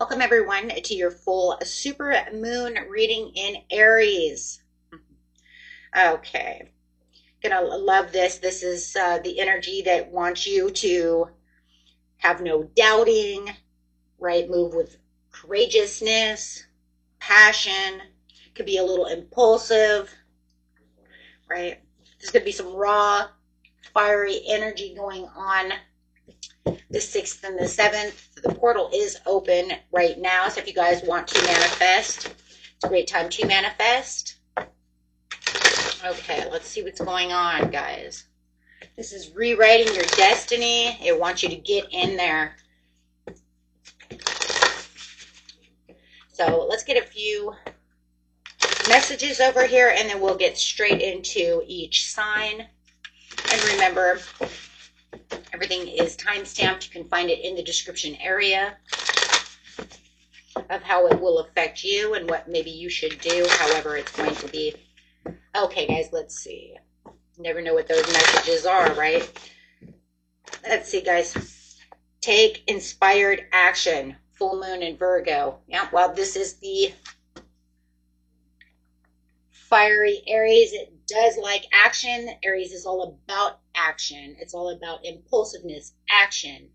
Welcome everyone to your full super moon reading in Aries. Okay, gonna love this. This is the energy that wants you to have no doubting, right? Move with courageousness, passion. Could be a little impulsive, right? There's gonna be some raw, fiery energy going on the 6th and the 7th. The portal is open right now, so if you guys want to manifest, it's a great time to manifest. Okay, let's see what's going on, guys. This is rewriting your destiny. It wants you to get in there. So let's get a few messages over here, and then we'll get straight into each sign. And remember, everything is time-stamped. You can find it in the description area of how it will affect you and what maybe you should do, however it's going to be. Okay, guys, let's see. Never know what those messages are, right? Let's see, guys. Take inspired action. Full moon in Virgo. Yeah, well, this is the fiery Aries. It does like action. Aries is all about action. It's all about impulsiveness, action,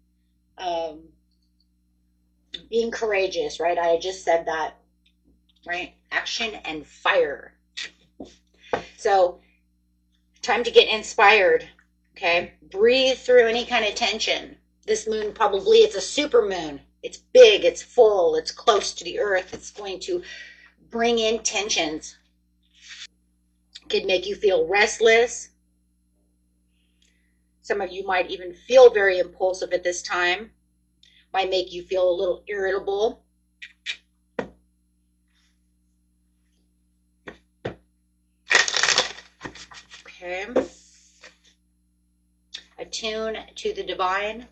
being courageous, right? I just said that, right? Action and fire. So time to get inspired, okay? Breathe through any kind of tension. This moon probably, it's a super moon. It's big, it's full, it's close to the earth. It's going to bring in tensions. Could make you feel restless. Some of you might even feel very impulsive at this time. Might make you feel a little irritable. Okay. Attune to the divine.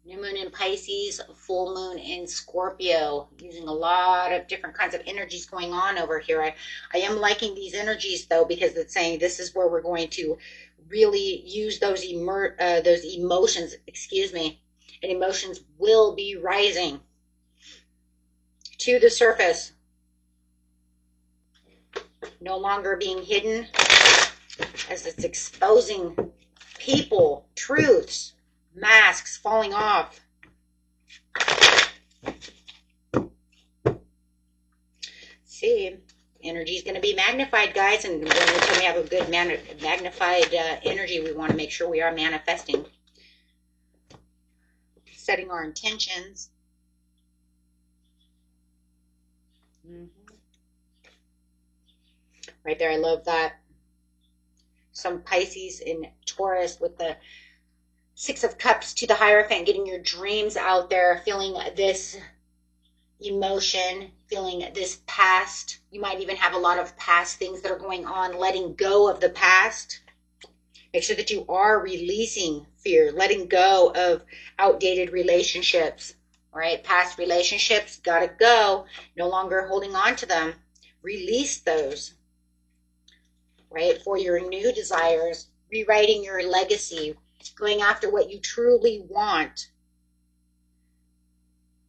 New moon in Pisces, full moon in Scorpio. Using a lot of different kinds of energies going on over here. I am liking these energies though, because it's saying this is where we're going to really use those emotions, and emotions will be rising to the surface. No longer being hidden, as it's exposing people, truths, masks falling off. See, energy is going to be magnified, guys, and until we have a good magnified energy, we want to make sure we are manifesting, setting our intentions. Right there, I love that. Some Pisces in Taurus with the 6 of Cups to the Hierophant, getting your dreams out there, feeling this emotion, feeling this past. You might even have a lot of past things that are going on, letting go of the past. Make sure that you are releasing fear, letting go of outdated relationships, right? Past relationships, gotta go. No longer holding on to them. Release those, right? For your new desires, rewriting your legacy, going after what you truly want,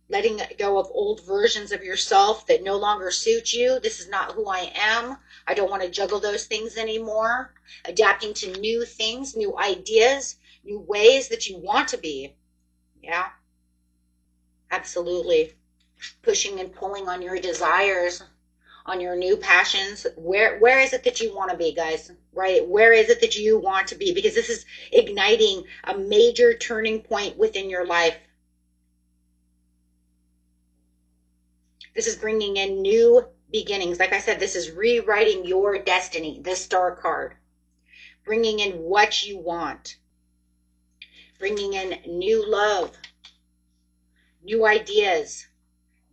letting go of old versions of yourself that no longer suit you. This is not who I am. I don't want to juggle those things anymore. Adapting to new things, new ideas, new ways that you want to be. Yeah, absolutely. Pushing and pulling on your desires, on your new passions. Where is it that you want to be, guys? Right? Where is it that you want to be? Because this is igniting a major turning point within your life. This is bringing in new beginnings. Like I said, this is rewriting your destiny, the Star card. Bringing in what you want. Bringing in new love, new ideas,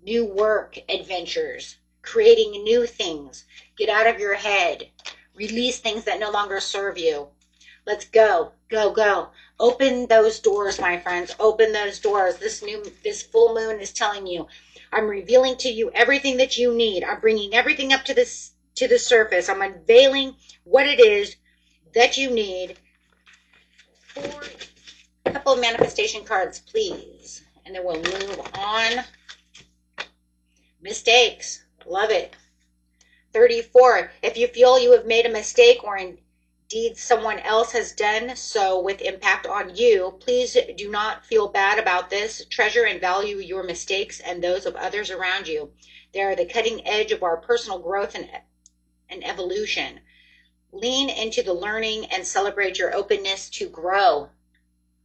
new work adventures. Creating new things. Get out of your head. Release things that no longer serve you. Let's go, go, go. Open those doors, my friends. Open those doors. This full moon is telling you, I'm revealing to you everything that you need. I'm bringing everything up to the surface. I'm unveiling what it is that you need for a couple couple of manifestation cards, please. And then we'll move on. Mistakes. Love it. 34. If you feel you have made a mistake or indeed someone else has done so with impact on you, please do not feel bad about this. Treasure and value your mistakes and those of others around you. They are the cutting edge of our personal growth and evolution. Lean into the learning and celebrate your openness to grow.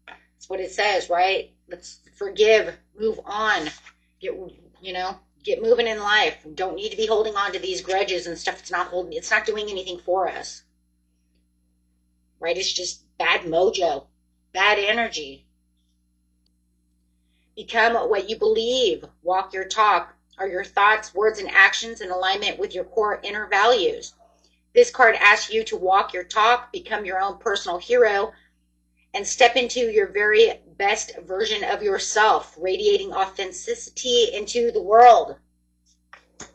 That's what it says, right? Let's forgive, move on, get moving in life. Don't need to be holding on to these grudges and stuff. It's not doing anything for us. Right? It's just bad mojo, bad energy. Become what you believe. Walk your talk. Are your thoughts, words, and actions in alignment with your core inner values? This card asks you to walk your talk, become your own personal hero, and step into your very best version of yourself, radiating authenticity into the world. Let's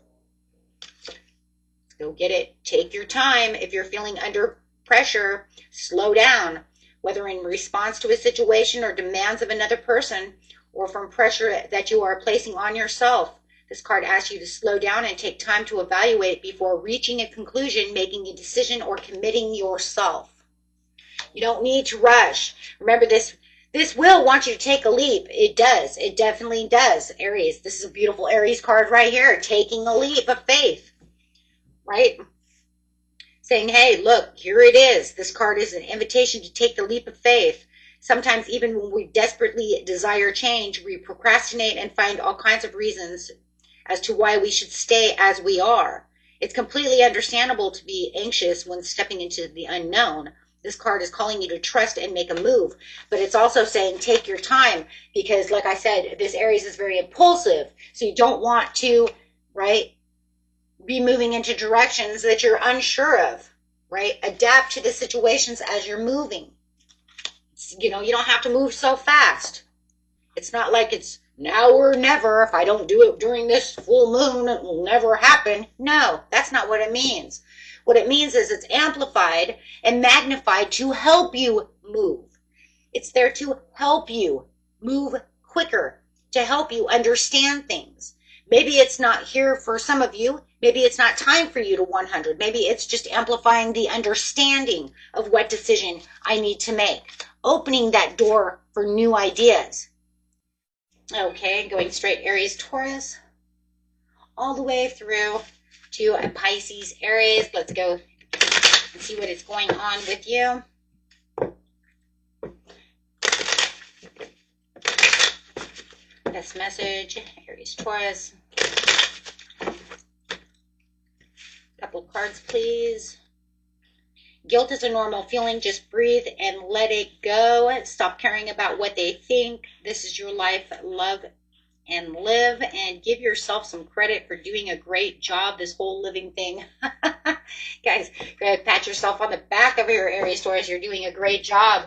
go get it. Take your time. If you're feeling under pressure, slow down, whether in response to a situation or demands of another person, or from pressure that you are placing on yourself. This card asks you to slow down and take time to evaluate before reaching a conclusion, making a decision, or committing yourself. You don't need to rush. Remember, this will want you to take a leap. It does. It definitely does. Aries, this is a beautiful Aries card right here. Taking a leap of faith. Right? Saying, hey, look, here it is. This card is an invitation to take the leap of faith. Sometimes even when we desperately desire change, we procrastinate and find all kinds of reasons as to why we should stay as we are. It's completely understandable to be anxious when stepping into the unknown. This card is calling you to trust and make a move, but it's also saying take your time because, like I said, this Aries is very impulsive, so you don't want to, right, be moving into directions that you're unsure of, right? Adapt to the situations as you're moving. You don't have to move so fast. It's not like it's now or never. If I don't do it during this full moon, it will never happen. No, that's not what it means. What it means is it's amplified and magnified to help you move. It's there to help you move quicker, to help you understand things. Maybe it's not here for some of you. Maybe it's not time for you to 100. Maybe it's just amplifying the understanding of what decision I need to make. Opening that door for new ideas. Okay, going straight Aries, Taurus, all the way through to a Pisces, Aries. Let's go and see what is going on with you. This message, Aries, Taurus. Couple cards, please. Guilt is a normal feeling. Just breathe and let it go. Stop caring about what they think. This is your life. Love and live, and give yourself some credit for doing a great job, this whole living thing. Guys, go ahead, pat yourself on the back of your Aries, Taurus. You're doing a great job.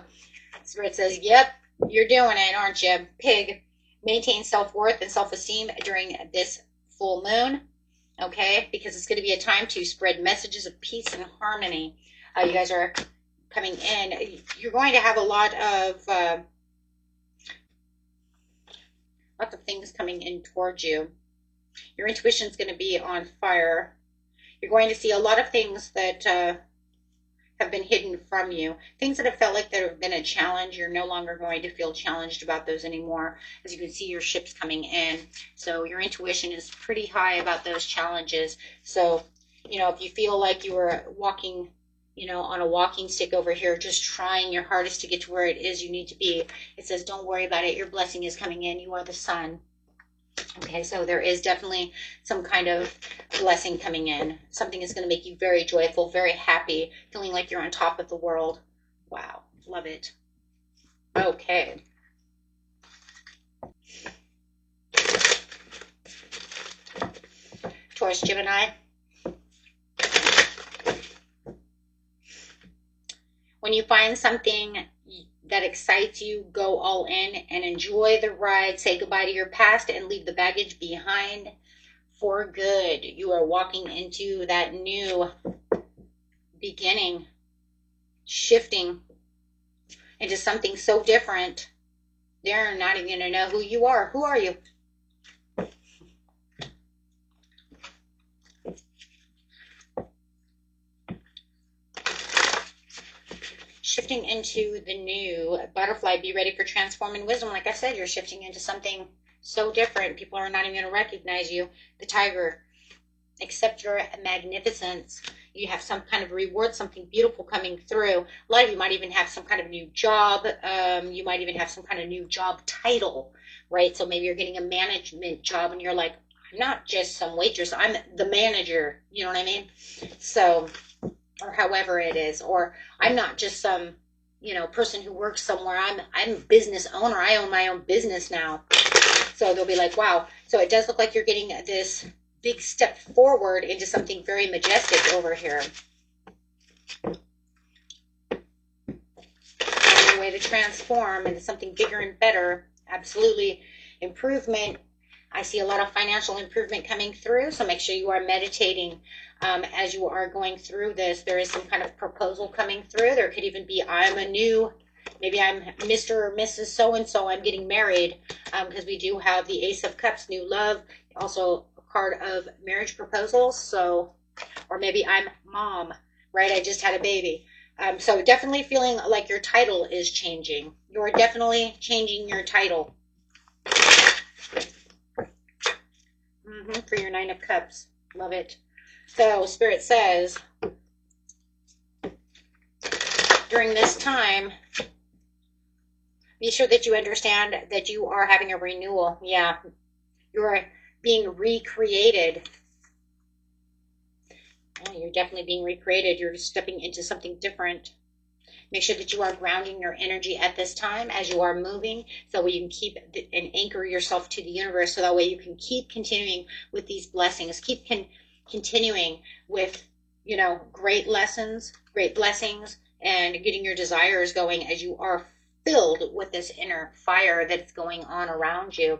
Spirit says, yep, you're doing it, aren't you? Pig, maintain self-worth and self-esteem during this full moon, okay? Because it's going to be a time to spread messages of peace and harmony. You guys are coming in. You're going to have a lot of lots of things coming in towards you. Your intuition is going to be on fire. You're going to see a lot of things that have been hidden from you. Things that have felt like there have been a challenge. You're no longer going to feel challenged about those anymore. As you can see, your ship's coming in. So your intuition is pretty high about those challenges. So, if you feel like you were walking on a walking stick over here, just trying your hardest to get to where it is you need to be, it says, don't worry about it. Your blessing is coming in. You are the sun. Okay, so there is definitely some kind of blessing coming in. Something is going to make you very joyful, very happy, feeling like you're on top of the world. Wow, love it. Okay. Taurus, Gemini. When you find something that excites you, go all in and enjoy the ride. Say goodbye to your past and leave the baggage behind for good. You are walking into that new beginning, shifting into something so different. They're not even going to know who you are. Who are you? Shifting into the new butterfly, be ready for transform and wisdom. Like I said, you're shifting into something so different. People are not even going to recognize you. The tiger, accept your magnificence. You have some kind of reward, something beautiful coming through. A lot of you might even have some kind of new job. You might even have some kind of new job title, right? So maybe you're getting a management job and you're like, I'm not just some waitress, I'm the manager. You know what I mean? So, or however it is, or I'm not just some, you know, person who works somewhere. I'm a business owner. I own my own business now. So they'll be like, wow. So it does look like you're getting this big step forward into something very majestic over here. On your way to transform into something bigger and better. Absolutely. Improvement. I see a lot of financial improvement coming through, so make sure you are meditating as you are going through this. There is some kind of proposal coming through. There could even be, maybe I'm Mr. or Mrs. So-and-so, I'm getting married, because we do have the Ace of Cups, new love, also a card of marriage proposals. So, or maybe I'm mom, right? I just had a baby. So definitely feeling like your title is changing. You're definitely changing your title. For your Nine of Cups. Love it. So Spirit says, during this time, be sure that you understand that you are having a renewal. Yeah, you're being recreated. Yeah, you're definitely being recreated. You're stepping into something different. Make sure that you are grounding your energy at this time as you are moving, so you can keep and anchor yourself to the universe, so that way you can keep continuing with these blessings, keep continuing with, you know, great lessons, great blessings, and getting your desires going as you are filled with this inner fire that's going on around you.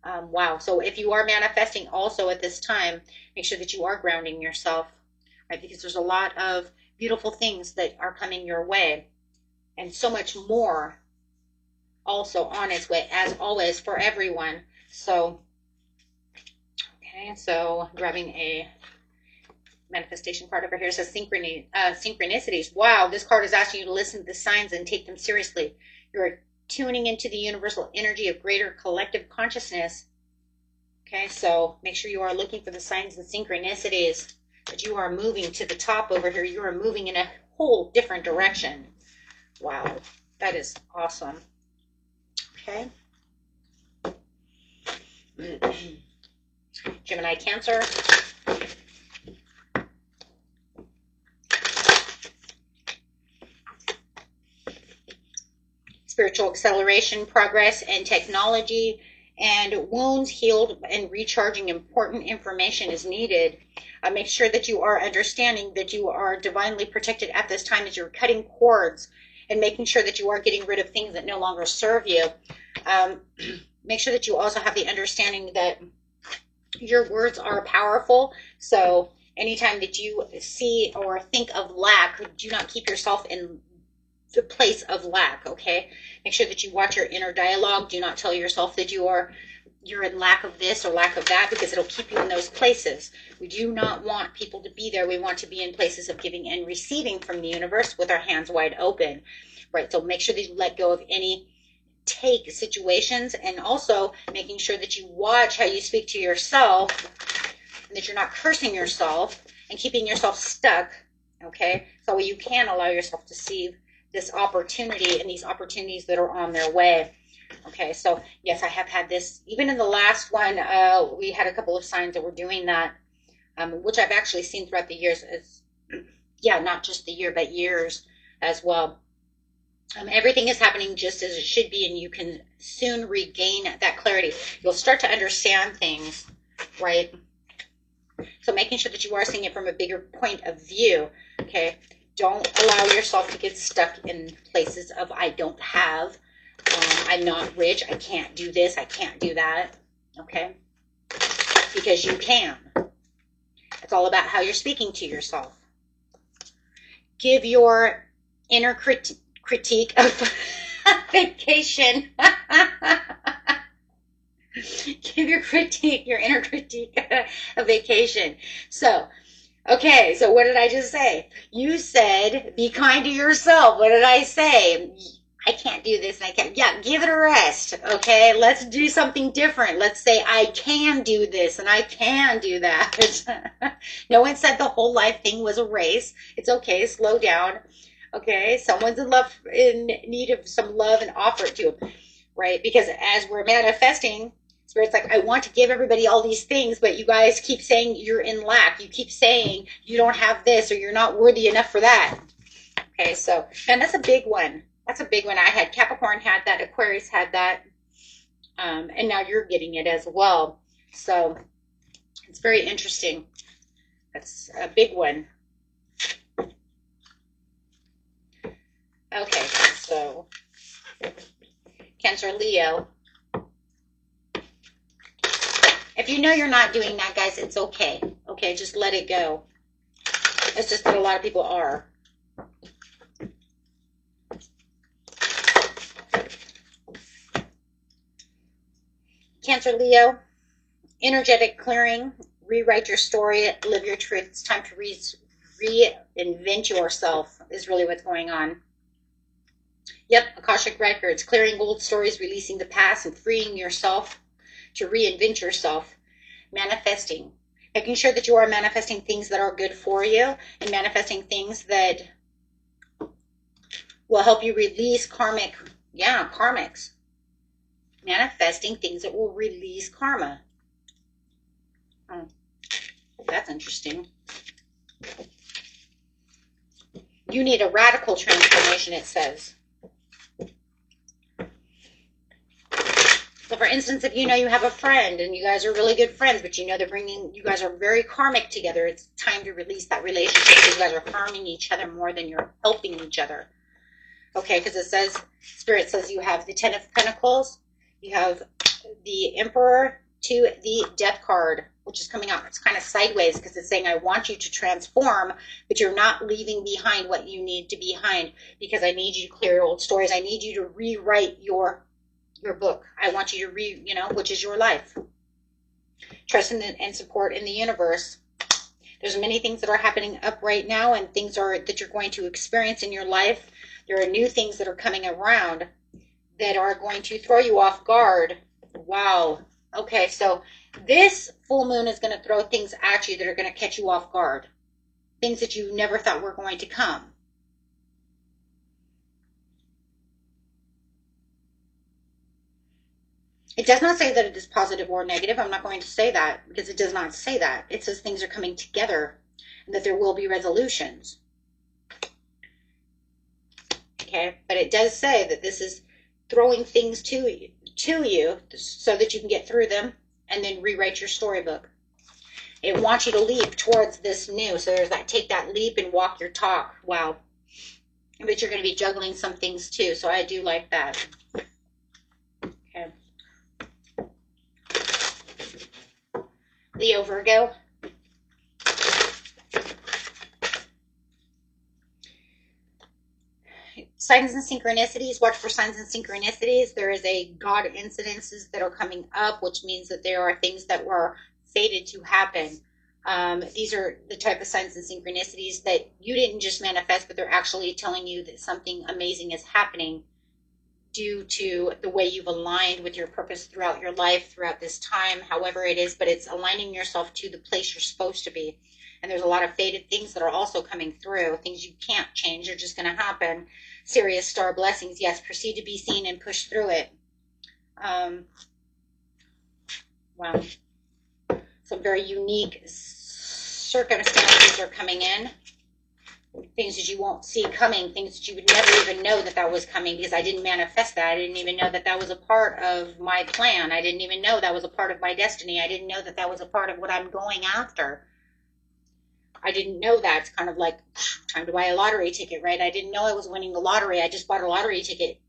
Wow. So if you are manifesting also at this time, make sure that you are grounding yourself, right? Because there's a lot of beautiful things that are coming your way, and so much more also on its way, as always, for everyone. So, okay, so grabbing a manifestation card over here. It says synchronicities. Wow, this card is asking you to listen to the signs and take them seriously. You're tuning into the universal energy of greater collective consciousness. Okay, so make sure you are looking for the signs and synchronicities, that you are moving to the top over here. You are moving in a whole different direction. Wow, that is awesome. Okay. Gemini, Cancer. Spiritual acceleration, progress, and technology, and wounds healed and recharging important information is needed. Make sure that you are understanding that you are divinely protected at this time as you're cutting cords and making sure that you are getting rid of things that no longer serve you. Make sure that you also have the understanding that your words are powerful. So anytime that you see or think of lack, do not keep yourself in the place of lack, okay? Make sure that you watch your inner dialogue. Do not tell yourself that you're in lack of this or lack of that, because it'll keep you in those places. We do not want people to be there. We want to be in places of giving and receiving from the universe with our hands wide open, right? So make sure that you let go of any take situations, and also making sure that you watch how you speak to yourself, and that you're not cursing yourself and keeping yourself stuck, okay? So you can allow yourself to see this opportunity and these opportunities that are on their way. Okay, so yes, I have had this. Even in the last one, we had a couple of signs that were doing that, which I've actually seen throughout the years. Yeah, not just the year, but years as well. Everything is happening just as it should be, and you can soon regain that clarity. You'll start to understand things, right? So making sure that you are seeing it from a bigger point of view, okay? Don't allow yourself to get stuck in places of I don't have, I'm not rich, I can't do this, I can't do that, okay? Because you can. It's all about how you're speaking to yourself. Give your inner critique of Vacation. Give your critique, your inner critique, a vacation. So, okay, so what did I just say? You said, be kind to yourself. What did I say? I can't do this and I can't. Yeah, give it a rest. Okay, let's do something different. Let's say I can do this and I can do that. No one said the whole life thing was a race. It's okay, slow down. Okay, someone's in need of some love and offer it to them, right? Because as we're manifesting, Spirit's like, I want to give everybody all these things, but you guys keep saying you're in lack. You keep saying you don't have this or you're not worthy enough for that. Okay, so, and that's a big one. That's a big one. I had Capricorn had that, Aquarius had that, and now you're getting it as well. So it's very interesting. That's a big one. Okay, so Cancer, Leo. If you know you're not doing that, guys, it's okay. Okay, just let it go. It's just that a lot of people are. Cancer, Leo, energetic clearing, rewrite your story, live your truth. It's time to reinvent yourself is really what's going on. Yep, Akashic Records, clearing old stories, releasing the past, and freeing yourself to reinvent yourself. Manifesting, making sure that you are manifesting things that are good for you and manifesting things that will help you release karmics. Manifesting things that will release karma. Oh, that's interesting. You need a radical transformation, it says. So for instance, if you know you have a friend and you guys are really good friends, but you know you guys are very karmic together, it's time to release that relationship because you guys are harming each other more than you're helping each other. Okay, because it says, Spirit says you have the Ten of Pentacles, you have the Emperor to the Death card, which is coming out. It's kind of sideways because it's saying I want you to transform, but you're not leaving behind what you need to be behind because I need you to clear your old stories. I need you to rewrite your book. I want you to which is your life. Trust and support in the universe. There's many things that are happening up right now and things that you're going to experience in your life. There are new things that are coming around that are going to throw you off guard. Wow. Okay, so this full moon is going to throw things at you that are going to catch you off guard. Things that you never thought were going to come. It does not say that it is positive or negative. I'm not going to say that because it does not say that. It says things are coming together and that there will be resolutions. Okay, but it does say that this is throwing things to you so that you can get through them and then rewrite your storybook. It wants you to leap towards this new. So there's that, take that leap and walk your talk. Wow. But you're going to be juggling some things too. So I do like that. Okay. Leo, Virgo. Signs and synchronicities. Watch for signs and synchronicities. There is a God incidences that are coming up, which means that there are things that were fated to happen. These are the type of signs and synchronicities that you didn't just manifest, but they're actually telling you that something amazing is happening due to the way you've aligned with your purpose throughout your life, throughout this time, however it is, but it's aligning yourself to the place you're supposed to be. And there's a lot of fated things that are also coming through, things you can't change, they're just going to happen. Serious star blessings, yes, proceed to be seen and push through it. Wow. Some very unique circumstances are coming in. Things that you won't see coming, things that you would never even know that was coming because I didn't manifest that. I didn't even know that was a part of my plan. I didn't even know that was a part of my destiny. I didn't know that was a part of what I'm going after. I didn't know that. It's kind of like time to buy a lottery ticket, right? I didn't know I was winning the lottery. I just bought a lottery ticket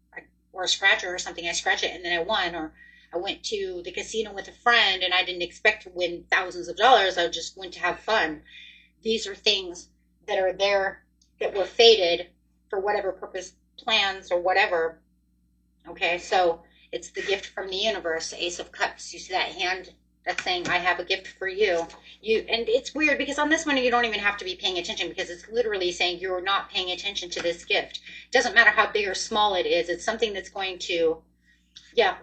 or a scratcher or something. I scratch it and then I won. Or I went to the casino with a friend and I didn't expect to win thousands of dollars. I just went to have fun. These are things that are there that were fated for whatever purpose, plans or whatever. Okay, so it's the gift from the universe, Ace of Cups. You see that hand that's saying, I have a gift for you. And it's weird because on this one, you don't even have to be paying attention because it's literally saying you're not paying attention to this gift. It doesn't matter how big or small it is. It's something that's going to, yeah,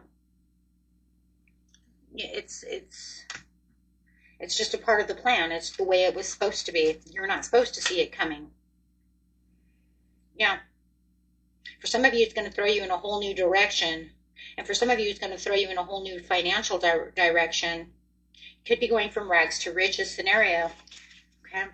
it's just a part of the plan. It's the way it was supposed to be. You're not supposed to see it coming. Yeah. For some of you, it's going to throw you in a whole new direction. And for some of you, it's going to throw you in a whole new financial direction. Could be going from rags to riches scenario. Okay.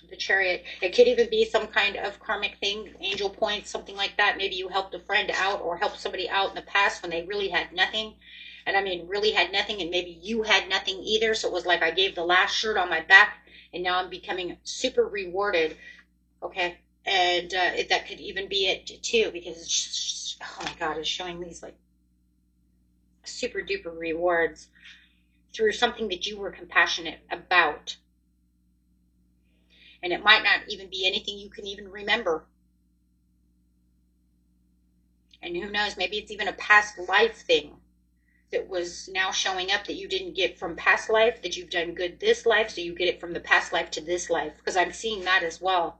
The Chariot. It could even be some kind of karmic thing, angel points, something like that. Maybe you helped a friend out or helped somebody out in the past when they really had nothing. And I mean, really had nothing, and maybe you had nothing either. So it was like I gave the last shirt on my back, and now I'm becoming super rewarded. Okay. And that could even be it too, because it's just, oh my God, it's showing these like super duper rewards through something that you were compassionate about. And it might not even be anything you can even remember. And who knows, maybe it's even a past life thing that was now showing up that you didn't get from past life, that you've done good this life, so you get it from the past life to this life, because I'm seeing that as well.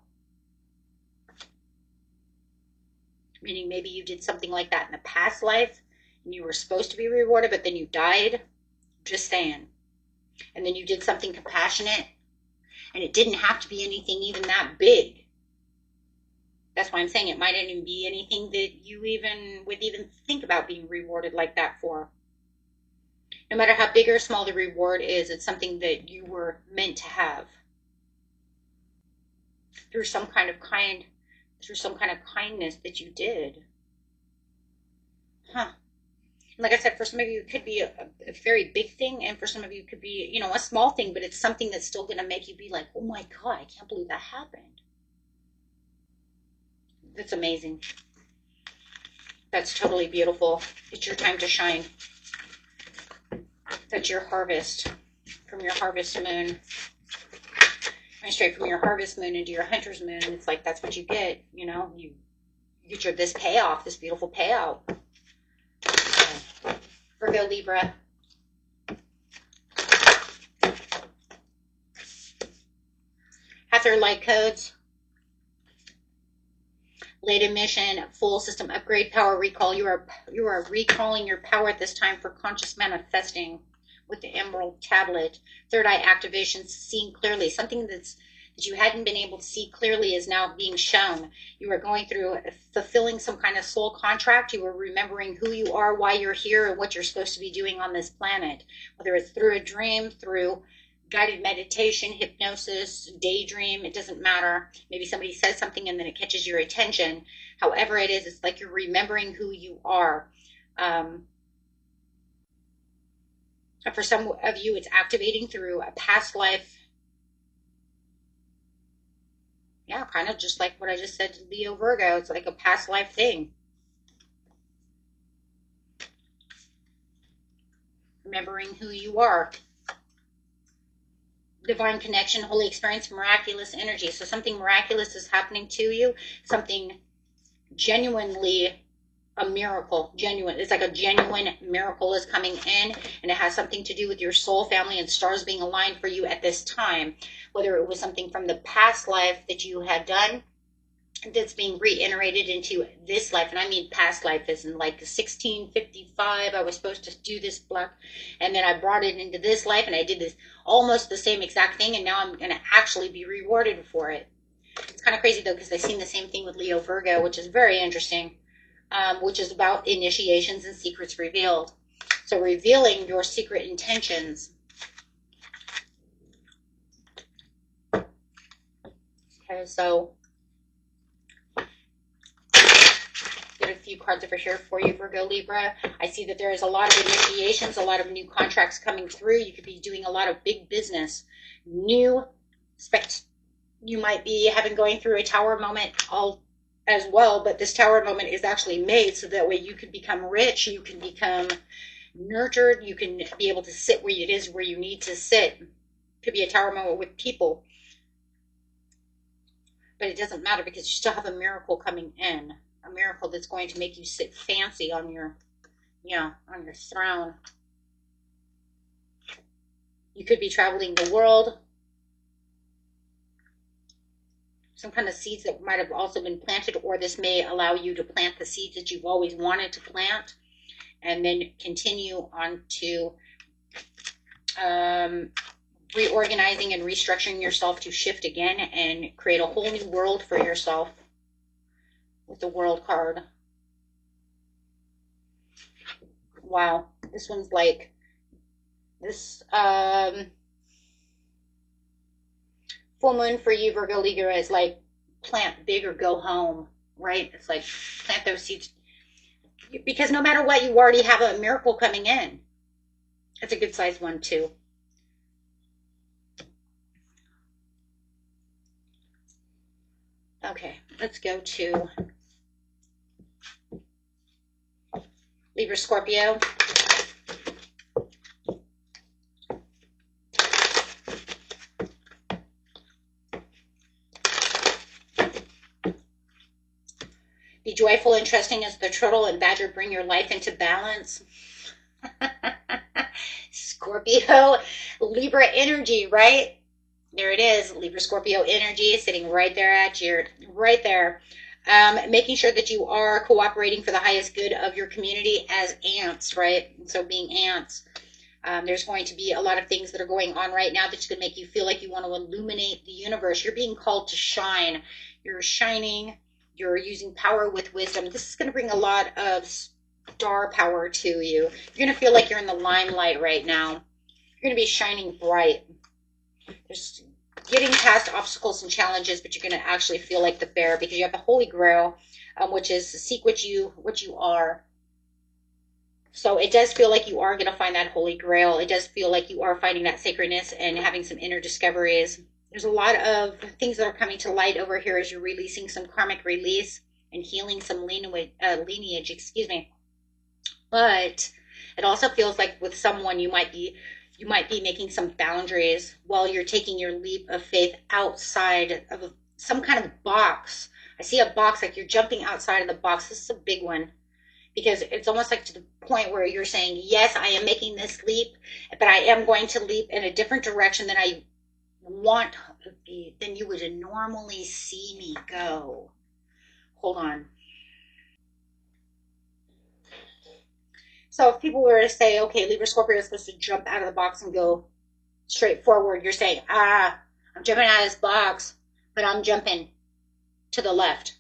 Meaning maybe you did something like that in the past life and you were supposed to be rewarded, but then you died. Just saying. And then you did something compassionate, and it didn't have to be anything even that big. That's why I'm saying it might not even be anything that you even would even think about being rewarded like that for. No matter how big or small the reward is, it's something that you were meant to have through some kind of kindness that you did. Huh. Like I said, for some of you, it could be a very big thing, and for some of you, it could be, you know, a small thing, but it's something that's still going to make you be like, oh my God, I can't believe that happened. That's amazing. That's totally beautiful. It's your time to shine. That's your harvest from your harvest moon. Going straight from your harvest moon into your hunter's moon. It's like that's what you get, you know, you get this payoff, this beautiful payout. Virgo, Libra. Have their light codes. Late emission, full system upgrade, power recall. You are recalling your power at this time for conscious manifesting with the Emerald Tablet. Third eye activation, seeing clearly. Something that you hadn't been able to see clearly is now being shown. You are going through fulfilling some kind of soul contract. You are remembering who you are, why you're here, and what you're supposed to be doing on this planet. Whether it's through a dream, through guided meditation, hypnosis, daydream, it doesn't matter. Maybe somebody says something and then it catches your attention. However it is, it's like you're remembering who you are. For some of you, it's activating through a past life. Yeah, kind of just like what I just said to Leo, Virgo. It's like a past life thing. Remembering who you are. Divine connection, holy experience, miraculous energy. So something miraculous is happening to you. Something genuinely a miracle, genuine. It's like a genuine miracle is coming in, and it has something to do with your soul, family, and stars being aligned for you at this time. Whether it was something from the past life that you had done that's being reiterated into this life, and I mean past life as in like 1655 I was supposed to do this black, and then I brought it into this life and I did this almost the same exact thing, and now I'm going to actually be rewarded for it. It's kind of crazy though, because I've seen the same thing with Leo, Virgo, which is very interesting, which is about initiations and secrets revealed. So revealing your secret intentions. Okay, so get a few cards over here for you, Virgo, Libra. I see that there is a lot of initiations, a lot of new contracts coming through. You could be doing a lot of big business, you might be going through a tower moment as well, but this tower moment is actually made so that way you can become rich, you can become nurtured, you can be able to sit where it is where you need to sit. Could be a tower moment with people. But it doesn't matter because you still have a miracle coming in. A miracle that's going to make you sit fancy on your, on your throne. You could be traveling the world. Some kind of seeds that might have also been planted, or this may allow you to plant the seeds that you've always wanted to plant, and then continue on to reorganizing and restructuring yourself to shift again and create a whole new world for yourself with the World card. Wow, this one's like this full moon for you, Virgo, Libra, is like plant big or go home, right? It's like plant those seeds, because no matter what, you already have a miracle coming in. It's a good size one too. Okay, let's go to Libra, Scorpio. Be joyful and trusting as the turtle and badger bring your life into balance. Scorpio, Libra energy, right? There it is, Libra, Scorpio energy sitting right there at you, right there. Making sure that you are cooperating for the highest good of your community as ants, right? So being ants. There's going to be a lot of things that are going on right now that's going to make you feel like you want to illuminate the universe. You're being called to shine. You're shining. You're using power with wisdom. This is going to bring a lot of star power to you. You're going to feel like you're in the limelight right now. You're going to be shining bright. There's getting past obstacles and challenges, but you're going to actually feel like the bear because you have the Holy Grail, which is seek what you are. So it does feel like you are going to find that Holy Grail. It does feel like you are finding that sacredness and having some inner discoveries. There's a lot of things that are coming to light over here as you're releasing some karmic release and healing some lineage, excuse me. But it also feels like with someone you might be making some boundaries while you're taking your leap of faith outside of some kind of box. I see a box, like you're jumping outside of the box. This is a big one because it's almost like to the point where you're saying, yes, I am making this leap, but I am going to leap in a different direction than I want to be, than you would normally see me go. Hold on. So if people were to say, okay, Libra, Scorpio is supposed to jump out of the box and go straight forward, you're saying, I'm jumping out of this box, but I'm jumping to the left.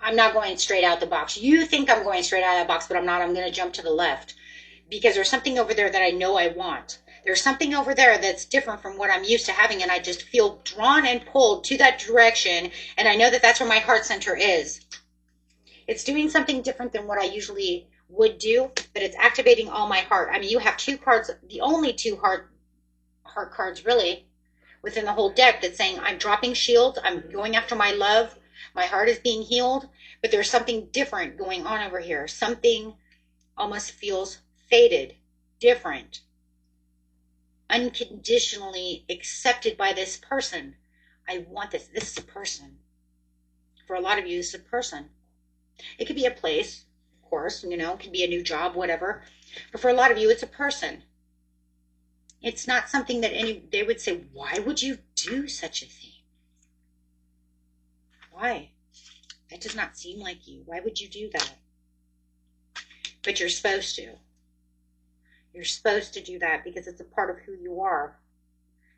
I'm not going straight out the box. You think I'm going straight out of the box, but I'm not. I'm going to jump to the left because there's something over there that I know I want. There's something over there that's different from what I'm used to having, and I just feel drawn and pulled to that direction, and I know that that's where my heart center is. It's doing something different than what I usually would do, but it's activating all my heart. I mean, you have two cards, the only two heart cards really within the whole deck that's saying I'm dropping shields, I'm going after my love, my heart is being healed, but there's something different going on over here. Something almost feels faded, different, unconditionally accepted by this person. I want this. This is a person. For a lot of you, this is a person. It could be a place, of course, it could be a new job, whatever. But for a lot of you, it's a person. It's not something that they would say, why would you do such a thing? Why? That does not seem like you. Why would you do that? But you're supposed to. You're supposed to do that because it's a part of who you are.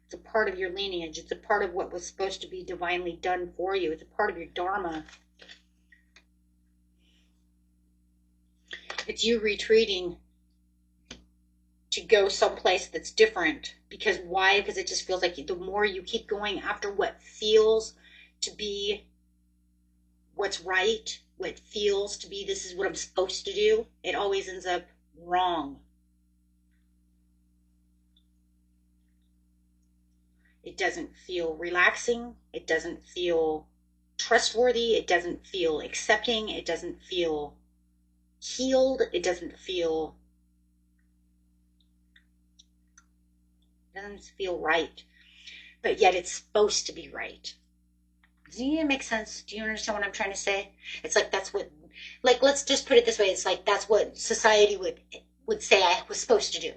It's a part of your lineage. It's a part of what was supposed to be divinely done for you. It's a part of your dharma. It's you retreating to go someplace that's different. Because why? Because it just feels like the more you keep going after what feels to be what's right, what feels to be this is what I'm supposed to do, it always ends up wrong. It doesn't feel relaxing. It doesn't feel trustworthy. It doesn't feel accepting. It doesn't feel healed. It doesn't feel right. But yet it's supposed to be right. Does it even make sense? Do you understand what I'm trying to say? It's like that's what, like, let's just put it this way. It's like that's what society would say I was supposed to do,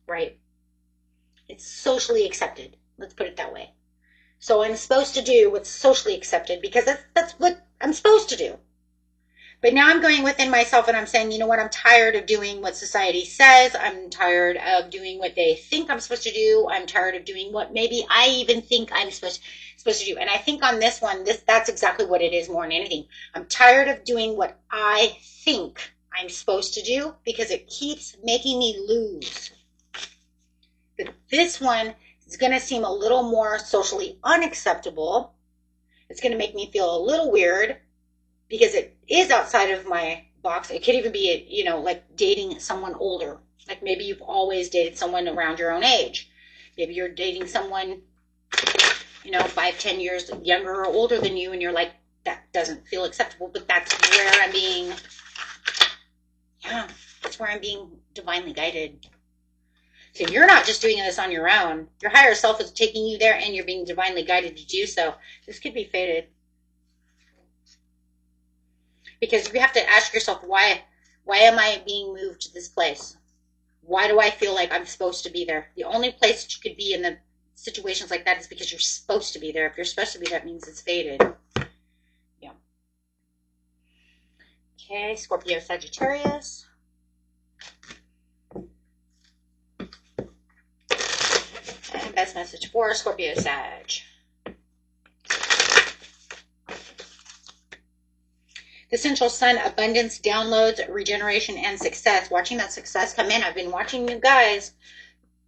right? It's socially accepted. Let's put it that way. So I'm supposed to do what's socially accepted because that's what I'm supposed to do. But now I'm going within myself and I'm saying, you know what? I'm tired of doing what society says. I'm tired of doing what they think I'm supposed to do. I'm tired of doing what maybe I even think I'm supposed to do. And I think on this one, that's exactly what it is more than anything. I'm tired of doing what I think I'm supposed to do because it keeps making me lose. But this one is going to seem a little more socially unacceptable. It's going to make me feel a little weird because it is outside of my box. It could even be, you know, like dating someone older. Like maybe you've always dated someone around your own age. Maybe you're dating someone, you know, 5-10 years younger or older than you, and you're like, that doesn't feel acceptable. But that's where I'm being, that's where I'm being divinely guided. So you're not just doing this on your own. Your higher self is taking you there, and you're being divinely guided to do so. This could be fated. Because you have to ask yourself, why am I being moved to this place? Why do I feel like I'm supposed to be there? The only place that you could be in the situations like that is because you're supposed to be there. If you're supposed to be there, that means it's fated. Yeah. Okay, Scorpio, Sagittarius. And best message for Scorpio, Sag. The Central Sun, abundance, downloads, regeneration, and success. Watching that success come in. I've been watching you guys.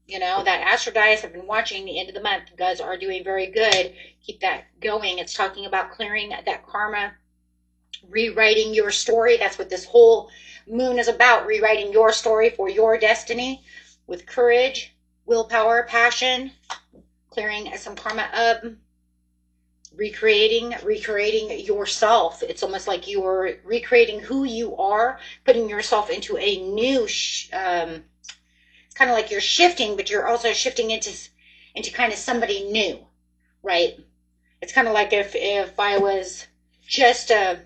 You know, that Astrodice, I've been watching the end of the month. You guys are doing very good. Keep that going. It's talking about clearing that karma, rewriting your story. That's what this whole moon is about. Rewriting your story for your destiny with courage, willpower, passion, clearing some karma up. Recreating yourself. It's almost like you're recreating who you are, putting yourself into a new it's kind of like you're shifting, but you're also shifting into kind of somebody new, right? It's kind of like if I was just a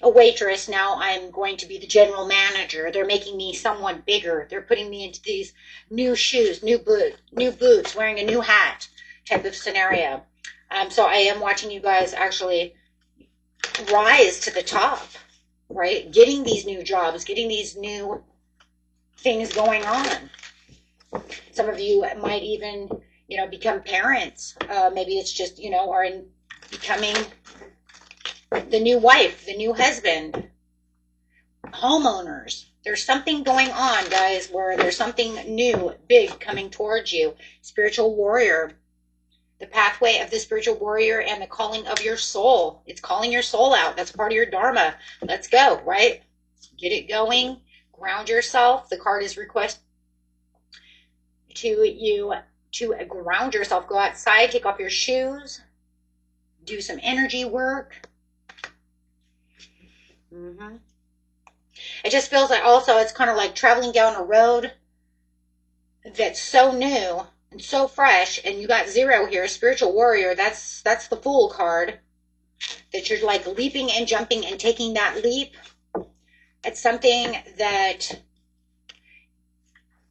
waitress, now I'm going to be the general manager. They're making me someone bigger. They're putting me into these new shoes, new boots, wearing a new hat type of scenario. So I am watching you guys actually rise to the top, right? Getting these new jobs, getting these new things going on. Some of you might even, you know, become parents. Maybe it's just, you know, are becoming the new wife, the new husband, homeowners. There's something going on, guys, where there's something new, big coming towards you. Spiritual warrior. The pathway of the spiritual warrior and the calling of your soul. It's calling your soul out. That's part of your dharma. Let's go, right? Get it going. Ground yourself. The card is request to you to ground yourself. Go outside, take off your shoes, do some energy work. It just feels like also it's kind of like traveling down a road that's so new and so fresh, and you got 0 here, spiritual warrior. That's the Fool card, that you're like leaping and jumping and taking that leap. It's something that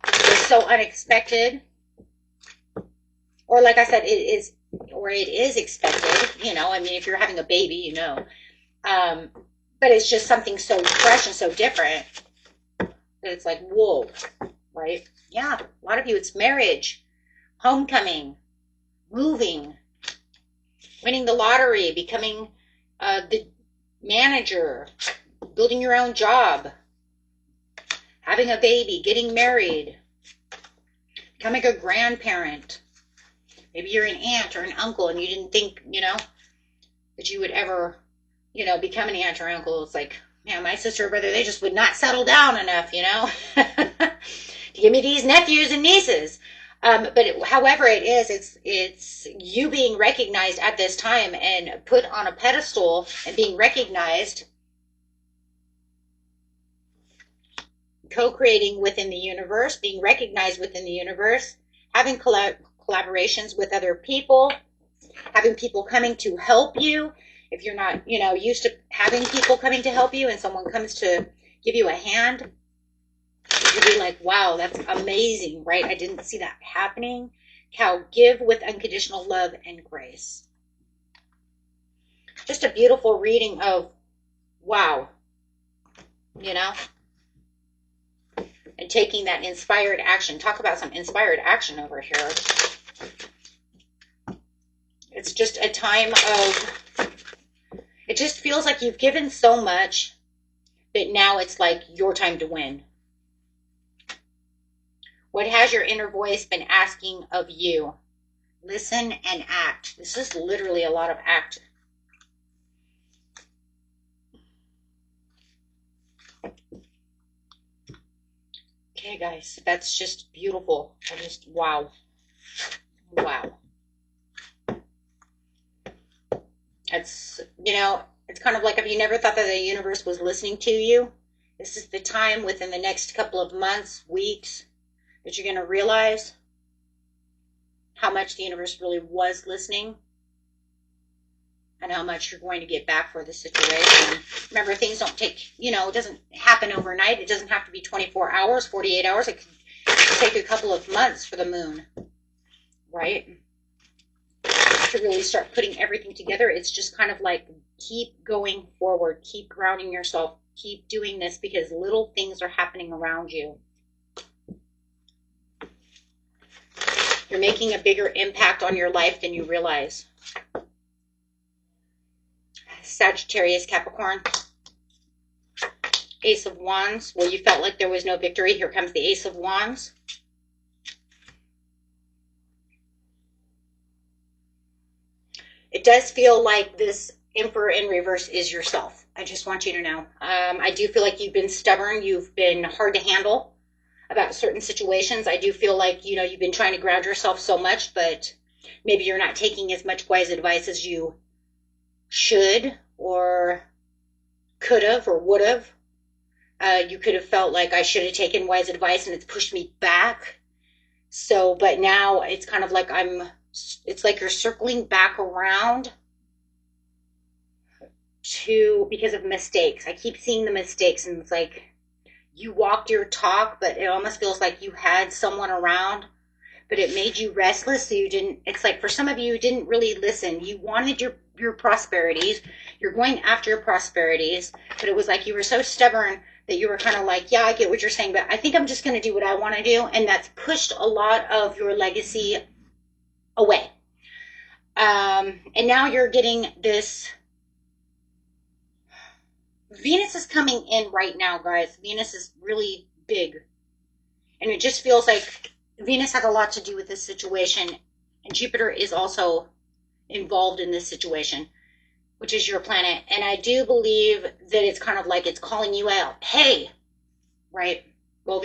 is so unexpected, or like I said, it is expected. You know, I mean, if you're having a baby, you know, but it's just something so fresh and so different that it's like, whoa, right? Yeah, a lot of you, it's marriage, homecoming, moving, winning the lottery, becoming the manager, building your own job, having a baby, getting married, becoming a grandparent. Maybe you're an aunt or an uncle and you didn't think, you know, that you would ever, you know, become an aunt or uncle. It's like, man, my sister or brother, they just would not settle down enough, you know, to give me these nephews and nieces. However it is, it's you being recognized at this time and put on a pedestal and being recognized, co-creating within the universe, being recognized within the universe, having collaborations with other people, Having people coming to help you. If you're not, you know, used to having people coming to help you and someone comes to give you a hand, you'll be like, wow, that's amazing, right? I didn't see that happening. Cow, give with unconditional love and grace. Just a beautiful reading of, wow, you know, and taking that inspired action. Talk about some inspired action over here. It's just a time of, it just feels like you've given so much, but now it's like your time to win. What has your inner voice been asking of you? Listen and act. This is literally a lot of act. Okay, guys, that's just beautiful. I just, wow. Wow. It's, you know, it's kind of like if you never thought that the universe was listening to you, this is the time within the next couple of months, weeks, that you're going to realize how much the universe really was listening and how much you're going to get back for the situation. Remember, things don't take, you know, it doesn't happen overnight. It doesn't have to be 24 hours, 48 hours. It could take a couple of months for the moon, right? To really start putting everything together. It's just kind of like, keep going forward, keep grounding yourself, keep doing this, because little things are happening around you. You're making a bigger impact on your life than you realize. Sagittarius, Capricorn. Ace of Wands. Well, you felt like there was no victory. Here comes the Ace of Wands. It does feel like this Emperor in reverse is yourself. I just want you to know. I do feel like you've been stubborn. You've been hard to handle about certain situations. I do feel like, you know, you've been trying to ground yourself so much, but maybe you're not taking as much wise advice as you should or could have or would have. You could have felt like I should have taken wise advice and it's pushed me back. So, but now it's kind of like it's like you're circling back around to, because of mistakes. I keep seeing the mistakes and it's like you walked your talk, but it almost feels like you had someone around, but it made you restless. So you didn't, it's like for some of you didn't really listen. You wanted your prosperities. You're going after your prosperities, but it was like you were so stubborn that you were kind of like, yeah, I get what you're saying, but I think I'm just going to do what I want to do. And that's pushed a lot of your legacy away. And now you're getting this. Venus is coming in right now, guys. Venus is really big. And it just feels like Venus had a lot to do with this situation. And Jupiter is also involved in this situation, which is your planet. And I do believe that it's kind of like it's calling you out. Hey, right? Well,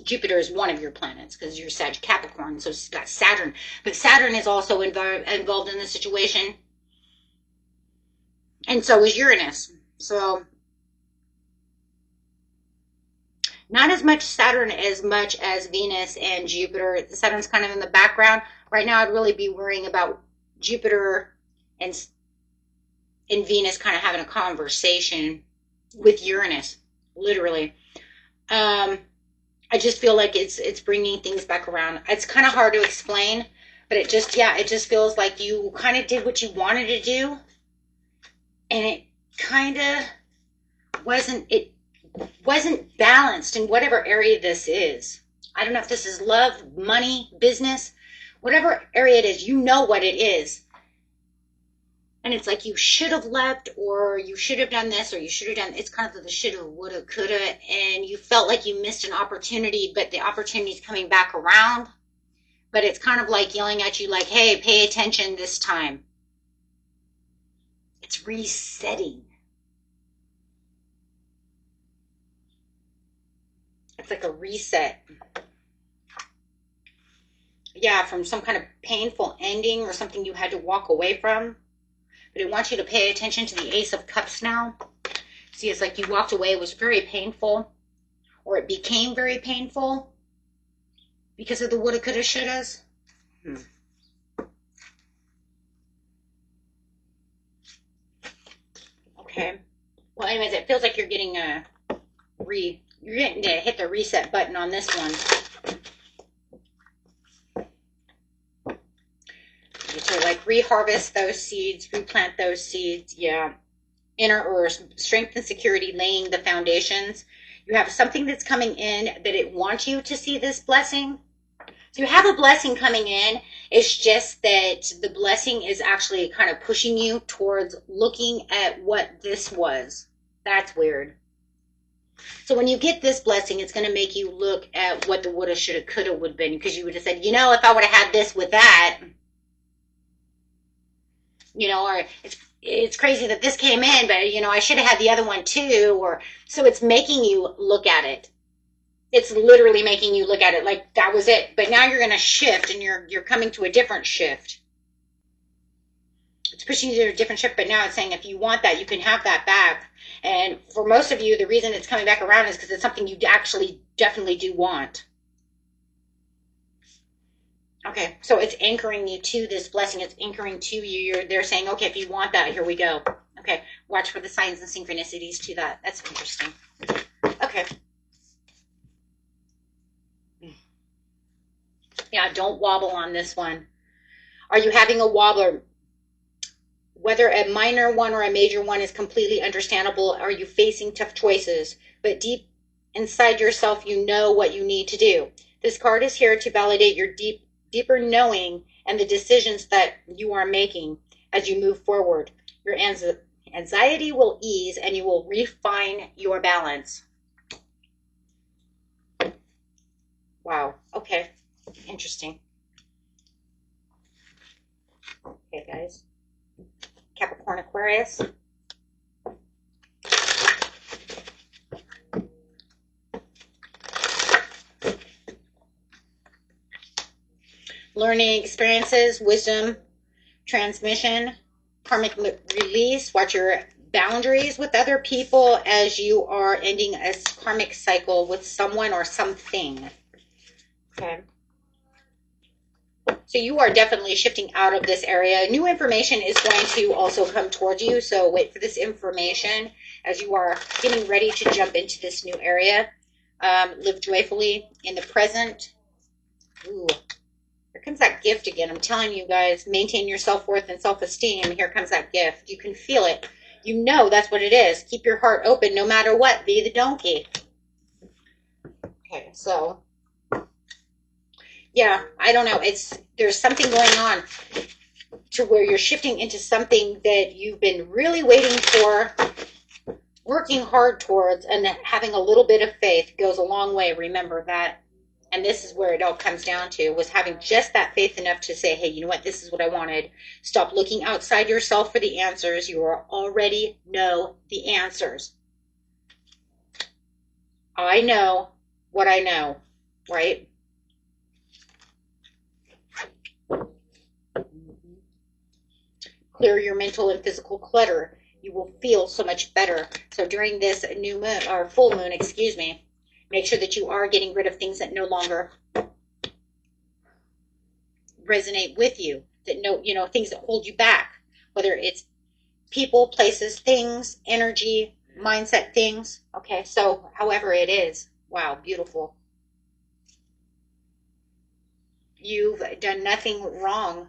Jupiter is one of your planets because you're Capricorn, so it's got Saturn. But Saturn is also involved in the situation. And so is Uranus. So not as much Saturn as much as Venus and Jupiter. Saturn's kind of in the background. Right now I'd really be worrying about Jupiter and Venus kind of having a conversation with Uranus, literally. I just feel like it's bringing things back around. It's kind of hard to explain, but it just feels like you kind of did what you wanted to do, and it kind of wasn't balanced in whatever area this is. I don't know if this is love, money, business, whatever area it is, you know what it is. And it's like you should have left, or you should have done this, or you should have done, it's kind of the shoulda, woulda, coulda, and you felt like you missed an opportunity, but the opportunity is coming back around. But it's kind of like yelling at you like, hey, pay attention this time. It's resetting. It's like a reset. Yeah, from some kind of painful ending or something you had to walk away from. But it wants you to pay attention to the Ace of Cups now. See, it's like you walked away. It was very painful. Or it became very painful because of the woulda, coulda, shouldas. Okay. Well, anyways, it feels like you're getting you're getting to hit the reset button on this one. To like reharvest those seeds, replant those seeds. Yeah. Inner or strength and security, laying the foundations. You have something that's coming in that it wants you to see this blessing. So you have a blessing coming in. It's just that the blessing is actually kind of pushing you towards looking at what this was. That's weird. So when you get this blessing, it's going to make you look at what the woulda, shoulda, coulda would have been, because you would have said, you know, if I would have had this with that, you know, or it's crazy that this came in, but, you know, I should have had the other one too. Or so it's making you look at it. It's literally making you look at it like that was it. But now you're going to shift, and you're coming to a different shift. It's pushing you to a different shift, but now it's saying if you want that, you can have that back. And for most of you, the reason it's coming back around is because it's something you actually definitely do want. Okay, so it's anchoring you to this blessing. It's anchoring to you. They're saying, okay, if you want that, here we go. Okay, watch for the signs and synchronicities to that. That's interesting. Okay. Yeah, don't wobble on this one. Are you having a wobbler? Whether a minor one or a major one is completely understandable. Are you facing tough choices? But deep inside yourself, you know what you need to do. This card is here to validate your deeper knowing and the decisions that you are making as you move forward. Your anxiety will ease, and you will refine your balance. Wow. Okay. Interesting. Okay, guys. Capricorn, Aquarius. Learning experiences, wisdom, transmission, karmic release. Watch your boundaries with other people as you are ending a karmic cycle with someone or something. Okay. So you are definitely shifting out of this area. New information is going to also come towards you. So wait for this information as you are getting ready to jump into this new area. Live joyfully in the present. Ooh, here comes that gift again. I'm telling you guys, maintain your self-worth and self-esteem. Here comes that gift. You can feel it. You know that's what it is. Keep your heart open no matter what. Be the donkey. Okay, so yeah, I don't know. There's something going on to where you're shifting into something that you've been really waiting for, working hard towards, and having a little bit of faith goes a long way. Remember that. And this is where it all comes down to, was having just that faith enough to say, hey, you know what? This is what I wanted. Stop looking outside yourself for the answers. You already know the answers. I know what I know, right? Clear your mental and physical clutter. You will feel so much better. So during this new moon, or full moon, excuse me, make sure that you are getting rid of things that no longer resonate with you, that things that hold you back, whether it's people, places, things, energy, mindset things. Okay, so however it is. Wow, beautiful. You've done nothing wrong.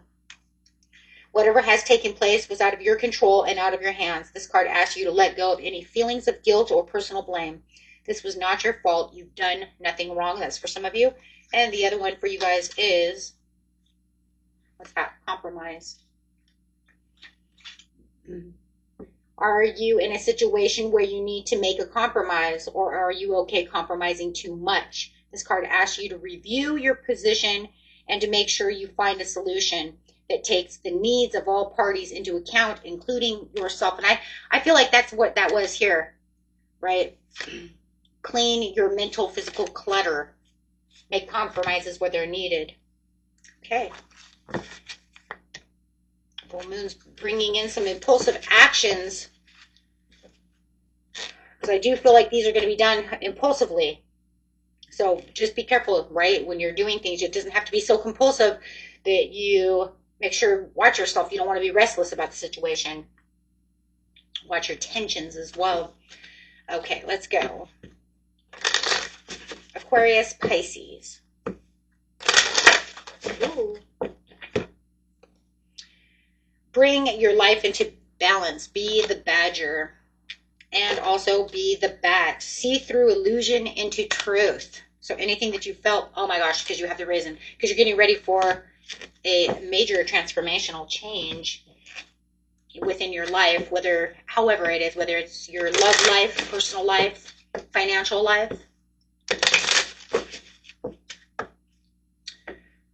Whatever has taken place was out of your control and out of your hands. This card asks you to let go of any feelings of guilt or personal blame. This was not your fault. You've done nothing wrong. That's for some of you. And the other one for you guys is, what's that? Compromise. Are you in a situation where you need to make a compromise, or are you okay compromising too much? This card asks you to review your position and to make sure you find a solution that takes the needs of all parties into account, including yourself. And I feel like that's what that was here, right? Clean your mental, physical clutter. Make compromises where they're needed. Okay. Full moon's bringing in some impulsive actions, because I do feel like these are going to be done impulsively. So just be careful, right? When you're doing things, it doesn't have to be so compulsive that you make sure, watch yourself. You don't want to be restless about the situation. Watch your tensions as well. Okay, let's go. Aquarius, Pisces. Ooh. Bring your life into balance. Be the badger. And also be the bat. See through illusion into truth. So anything that you felt, oh my gosh, because you have the Raisin, because you're getting ready for a major transformational change within your life, however it is, whether it's your love life, personal life, financial life.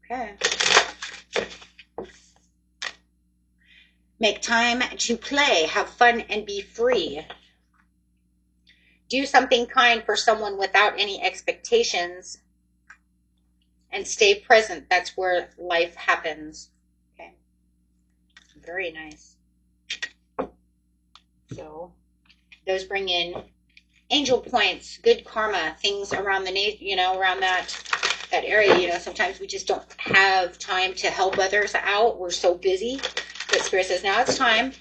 Okay. Make time to play, have fun, and be free. Do something kind for someone without any expectations. And stay present. That's where life happens. Okay. Very nice. So those bring in angel points, good karma, things around around that area. Sometimes we just don't have time to help others out. We're so busy. But Spirit says, now it's time.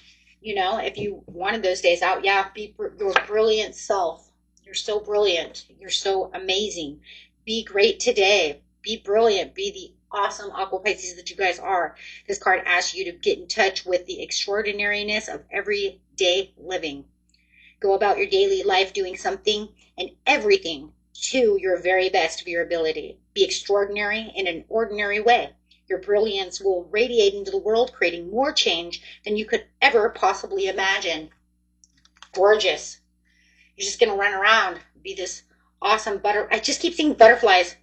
If you wanted those days out, yeah, be your brilliant self. You're so brilliant. You're so amazing. Be great today. Be brilliant. Be the awesome Aqua Pisces that you guys are. This card asks you to get in touch with the extraordinariness of everyday living. Go about your daily life doing something and everything to your very best of your ability. Be extraordinary in an ordinary way. Your brilliance will radiate into the world, creating more change than you could ever possibly imagine. Gorgeous. You're just going to run around, be this awesome I just keep seeing butterflies.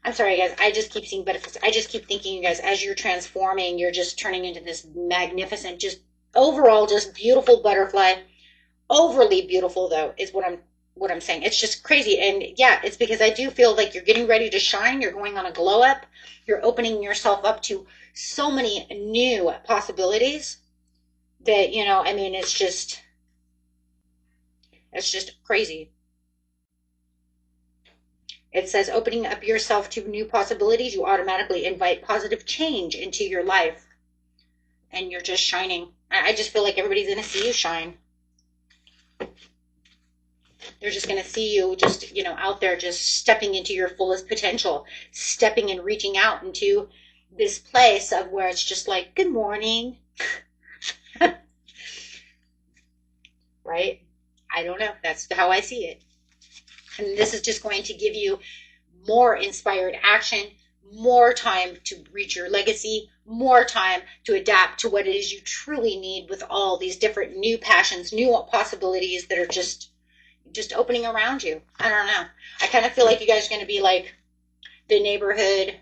I'm sorry, guys. I just keep seeing butterflies. I just keep thinking, you guys, as you're transforming, you're just turning into this magnificent, just overall, just beautiful butterfly. Overly beautiful, though, is what I'm saying. It's just crazy. And yeah, it's because I do feel like you're getting ready to shine. You're going on a glow up. You're opening yourself up to so many new possibilities that, it's just crazy. It says opening up yourself to new possibilities, you automatically invite positive change into your life. And you're just shining. I just feel like everybody's going to see you shine. They're just going to see you just, out there just stepping into your fullest potential, stepping and reaching out into this place of where it's just like, good morning. Right? I don't know. That's how I see it. And this is just going to give you more inspired action, more time to reach your legacy, more time to adapt to what it is you truly need with all these different new passions, new possibilities that are just opening around you. I don't know. I kind of feel like you guys are going to be like the neighborhood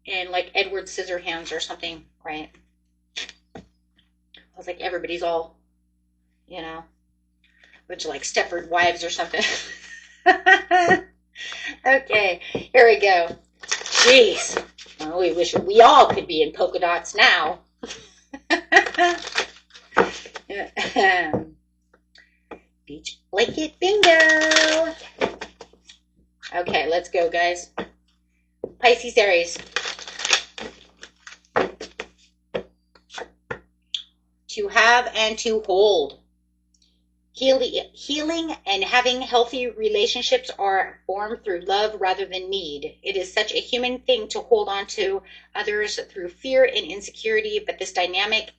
in like Edward Scissorhands or something, right? I was like, everybody's all, bunch of like Stepford Wives or something. Okay, here we go. Jeez. Oh, we wish we all could be in polka dots now. Beach blanket bingo. Okay, let's go, guys. Pisces, Aries. To have and to hold. Healing and having healthy relationships are formed through love rather than need. It is such a human thing to hold on to others through fear and insecurity, but this dynamic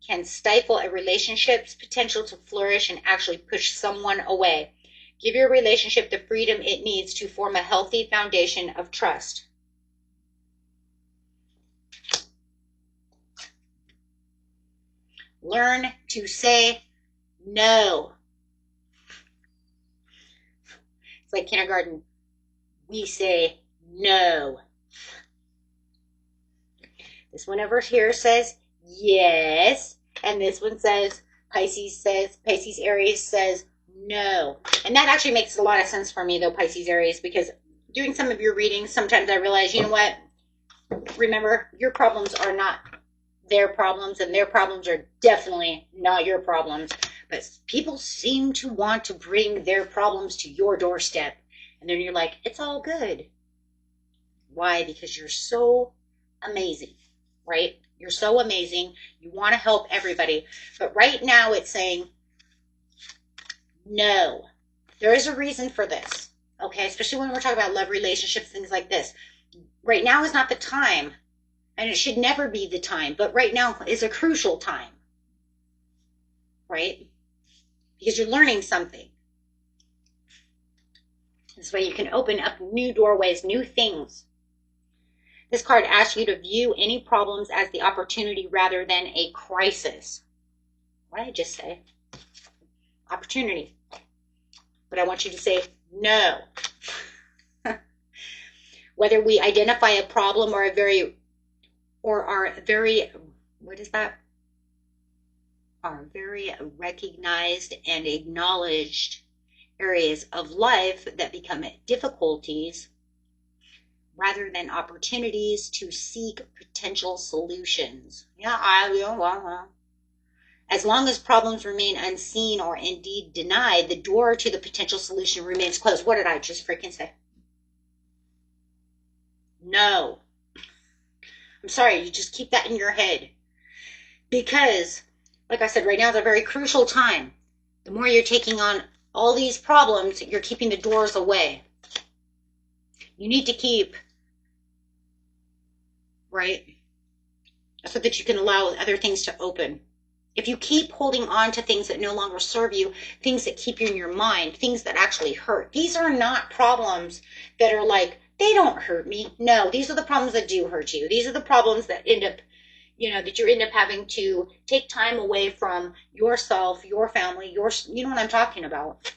can stifle a relationship's potential to flourish and actually push someone away. Give your relationship the freedom it needs to form a healthy foundation of trust. Learn to say no. It's like kindergarten. We say no. This one over here says yes. And this one says, Pisces Aries says no. And that actually makes a lot of sense for me, though, Pisces Aries, because doing some of your readings, sometimes I realize, you know what? Remember, your problems are not their problems, and their problems are definitely not your problems. But people seem to want to bring their problems to your doorstep. And then you're like, it's all good. Why? Because you're so amazing, right? You're so amazing. You want to help everybody. But right now it's saying No. There is a reason for this. Okay, especially when we're talking about love, relationships, things like this. Right now is not the time, and it should never be the time, but right now is a crucial time, right? Because you're learning something. This way you can open up new doorways, new things. This card asks you to view any problems as the opportunity rather than a crisis. What did I just say? Opportunity. But I want you to say no. Whether we identify a problem or are very recognized and acknowledged areas of life that become difficulties rather than opportunities to seek potential solutions. As long as problems remain unseen or indeed denied, the door to the potential solution remains closed. What did I just freaking say? No. I'm sorry, you just keep that in your head. Because, like I said, right now is a very crucial time. The more you're taking on all these problems, you're keeping the doors away. You need to keep, right? So that you can allow other things to open. If you keep holding on to things that no longer serve you, things that keep you in your mind, things that actually hurt, these are not problems that are like, they don't hurt me. No, these are the problems that do hurt you. These are the problems that end up, that you end up having to take time away from yourself, your family, you know what I'm talking about.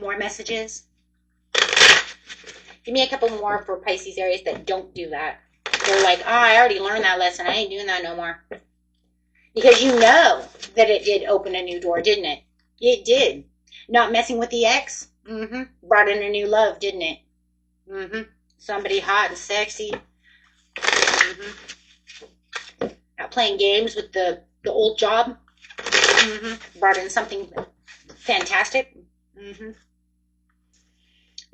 More messages. Give me a couple more for Pisces, Aries that don't do that. They're like, I already learned that lesson. I ain't doing that no more. Because you know that it did open a new door, didn't it? It did. Not messing with the ex? Brought in a new love, didn't it? Somebody hot and sexy. Not playing games with the old job. Brought in something fantastic.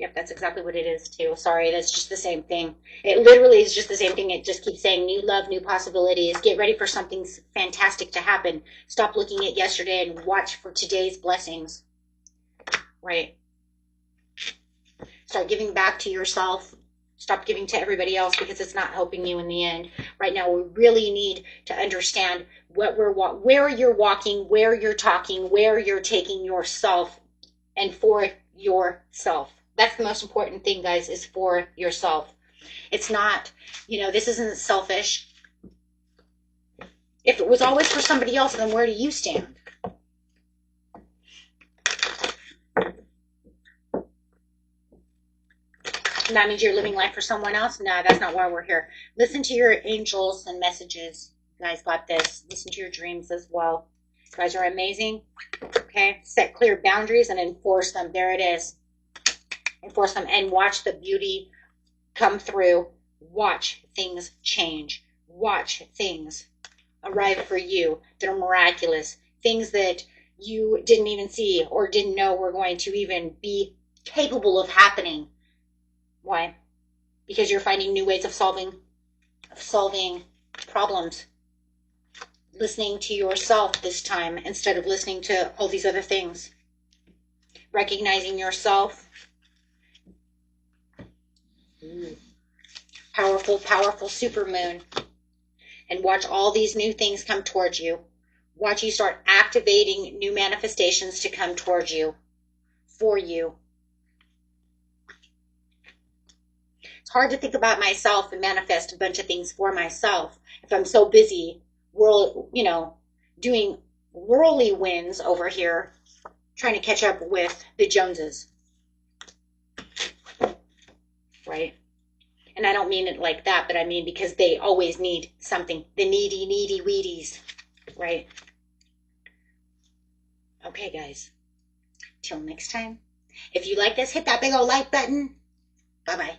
Yep, that's exactly what it is too. Sorry, that's just the same thing. It literally is just the same thing. It just keeps saying new love, new possibilities. Get ready for something fantastic to happen. Stop looking at yesterday and watch for today's blessings. Right? Start giving back to yourself. Stop giving to everybody else because it's not helping you in the end. Right now, we really need to understand where you're walking, where you're talking, where you're taking yourself, and for yourself. That's the most important thing, guys, is for yourself. It's not, this isn't selfish. If it was always for somebody else, then where do you stand? That means you're living life for someone else? No, that's not why we're here. Listen to your angels and messages. You guys got this. Listen to your dreams as well. You guys are amazing. Okay? Set clear boundaries and enforce them. There it is. Enforce them and watch the beauty come through. Watch things change. Watch things arrive for you that are miraculous. Things that you didn't even see or didn't know were going to even be capable of happening. Why? Because you're finding new ways of solving problems. Listening to yourself this time instead of listening to all these other things. Recognizing yourself. Powerful, powerful supermoon. And watch all these new things come towards you. Watch you start activating new manifestations to come towards you. For you. It's hard to think about myself and manifest a bunch of things for myself if I'm so busy, doing worldly wins over here, trying to catch up with the Joneses. Right? And I don't mean it like that, but I mean because they always need something. The needy weedies. Right? Okay, guys. Till next time. If you like this, hit that big old like button. Bye-bye.